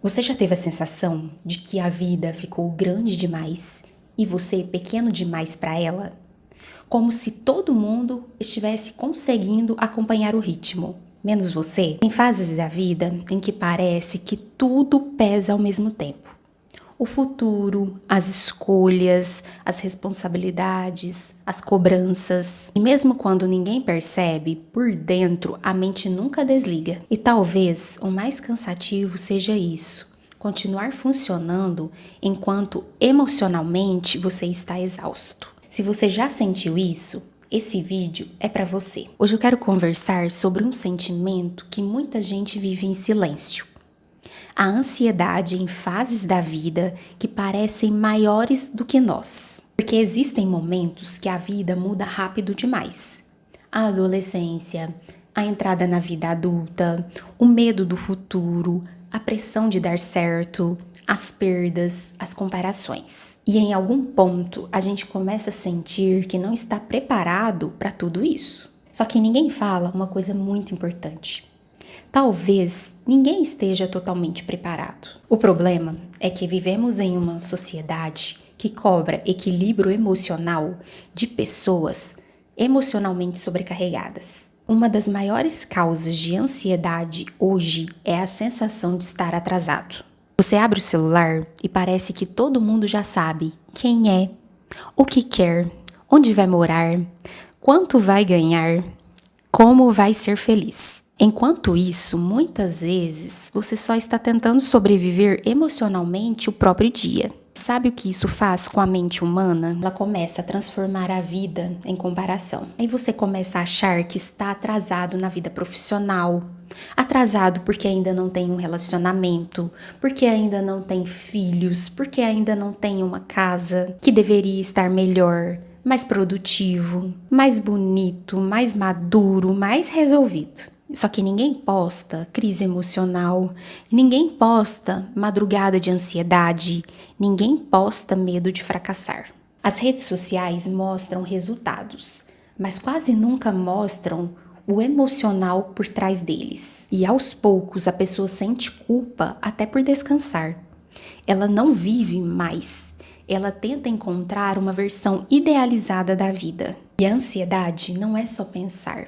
Você já teve a sensação de que a vida ficou grande demais e você pequeno demais para ela? Como se todo mundo estivesse conseguindo acompanhar o ritmo, menos você? Tem fases da vida em que parece que tudo pesa ao mesmo tempo. O futuro, as escolhas, as responsabilidades, as cobranças. E mesmo quando ninguém percebe, por dentro a mente nunca desliga. E talvez o mais cansativo seja isso: continuar funcionando enquanto emocionalmente você está exausto. Se você já sentiu isso, esse vídeo é para você. Hoje eu quero conversar sobre um sentimento que muita gente vive em silêncio. A ansiedade em fases da vida que parecem maiores do que nós. Porque existem momentos que a vida muda rápido demais. A adolescência, a entrada na vida adulta, o medo do futuro, a pressão de dar certo, as perdas, as comparações. E em algum ponto a gente começa a sentir que não está preparado para tudo isso. Só que ninguém fala uma coisa muito importante. Talvez ninguém esteja totalmente preparado. O problema é que vivemos em uma sociedade que cobra equilíbrio emocional de pessoas emocionalmente sobrecarregadas. Uma das maiores causas de ansiedade hoje é a sensação de estar atrasado. Você abre o celular e parece que todo mundo já sabe quem é, o que quer, onde vai morar, quanto vai ganhar, como vai ser feliz. Enquanto isso, muitas vezes, você só está tentando sobreviver emocionalmente o próprio dia. Sabe o que isso faz com a mente humana? Ela começa a transformar a vida em comparação. Aí você começa a achar que está atrasado na vida profissional, atrasado porque ainda não tem um relacionamento, porque ainda não tem filhos, porque ainda não tem uma casa, que deveria estar melhor, mais produtivo, mais bonito, mais maduro, mais resolvido. Só que ninguém posta crise emocional, ninguém posta madrugada de ansiedade, ninguém posta medo de fracassar. As redes sociais mostram resultados, mas quase nunca mostram o emocional por trás deles. E aos poucos a pessoa sente culpa até por descansar. Ela não vive mais. Ela tenta encontrar uma versão idealizada da vida. E a ansiedade não é só pensar.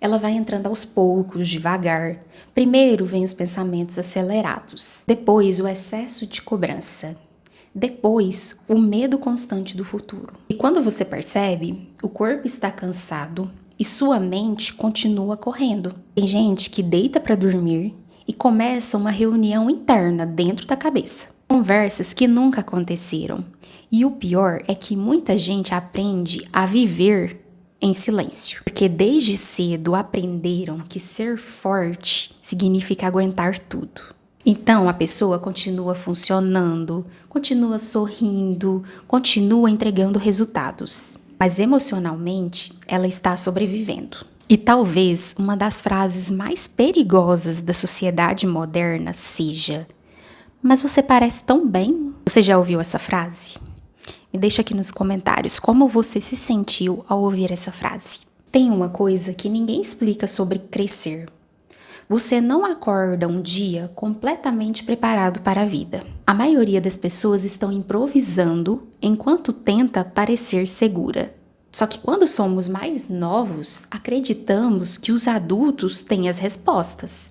Ela vai entrando aos poucos, devagar. Primeiro vem os pensamentos acelerados, depois o excesso de cobrança, depois o medo constante do futuro. E quando você percebe, o corpo está cansado e sua mente continua correndo. Tem gente que deita para dormir e começa uma reunião interna dentro da cabeça. Conversas que nunca aconteceram. E o pior é que muita gente aprende a viver em silêncio, porque desde cedo aprenderam que ser forte significa aguentar tudo. Então a pessoa continua funcionando, continua sorrindo, continua entregando resultados, mas emocionalmente ela está sobrevivendo. E talvez uma das frases mais perigosas da sociedade moderna seja: "Mas você parece tão bem." Você já ouviu essa frase? Me deixa aqui nos comentários como você se sentiu ao ouvir essa frase. Tem uma coisa que ninguém explica sobre crescer. Você não acorda um dia completamente preparado para a vida. A maioria das pessoas estão improvisando enquanto tenta parecer segura. Só que quando somos mais novos, acreditamos que os adultos têm as respostas.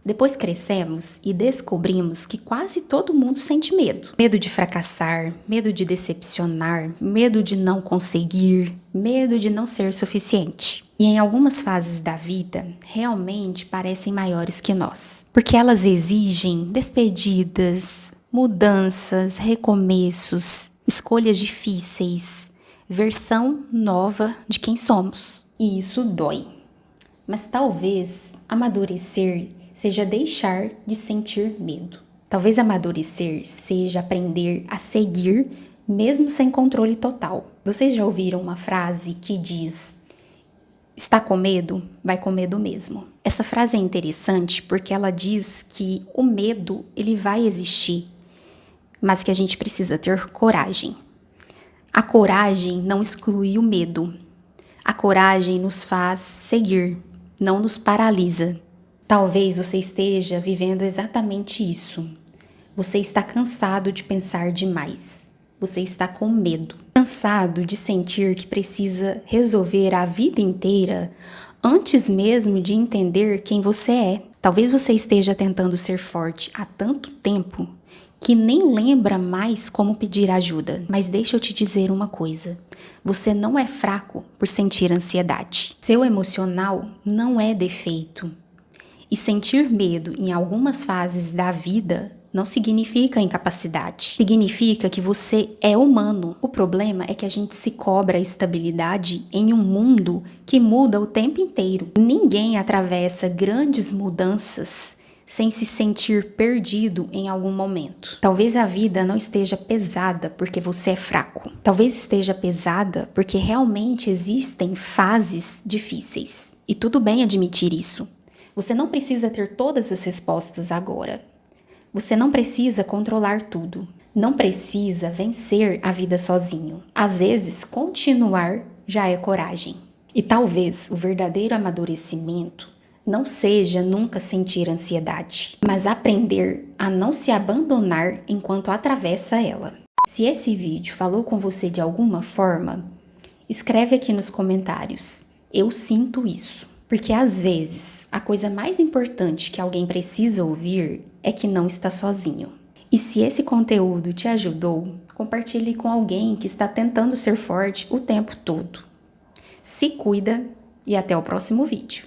Depois crescemos e descobrimos que quase todo mundo sente medo. Medo de fracassar, medo de decepcionar, medo de não conseguir, medo de não ser suficiente. E em algumas fases da vida, realmente parecem maiores que nós. Porque elas exigem despedidas, mudanças, recomeços, escolhas difíceis, versão nova de quem somos. E isso dói. Mas talvez amadurecer seja deixar de sentir medo. Talvez amadurecer seja aprender a seguir mesmo sem controle total. Vocês já ouviram uma frase que diz: "Está com medo? Vai com medo mesmo." Essa frase é interessante porque ela diz que o medo ele vai existir, mas que a gente precisa ter coragem. A coragem não exclui o medo. A coragem nos faz seguir, não nos paralisa. Talvez você esteja vivendo exatamente isso. Você está cansado de pensar demais. Você está com medo. Cansado de sentir que precisa resolver a vida inteira antes mesmo de entender quem você é. Talvez você esteja tentando ser forte há tanto tempo que nem lembra mais como pedir ajuda. Mas deixa eu te dizer uma coisa. Você não é fraco por sentir ansiedade. Seu emocional não é defeito. E sentir medo em algumas fases da vida não significa incapacidade. Significa que você é humano. O problema é que a gente se cobra a estabilidade em um mundo que muda o tempo inteiro. Ninguém atravessa grandes mudanças sem se sentir perdido em algum momento. Talvez a vida não esteja pesada porque você é fraco. Talvez esteja pesada porque realmente existem fases difíceis. E tudo bem admitir isso. Você não precisa ter todas as respostas agora. Você não precisa controlar tudo. Não precisa vencer a vida sozinho. Às vezes, continuar já é coragem. E talvez o verdadeiro amadurecimento não seja nunca sentir ansiedade, mas aprender a não se abandonar enquanto atravessa ela. Se esse vídeo falou com você de alguma forma, escreve aqui nos comentários. Eu sinto isso. Porque às vezes, a coisa mais importante que alguém precisa ouvir é que não está sozinho. E se esse conteúdo te ajudou, compartilhe com alguém que está tentando ser forte o tempo todo. Se cuida e até o próximo vídeo.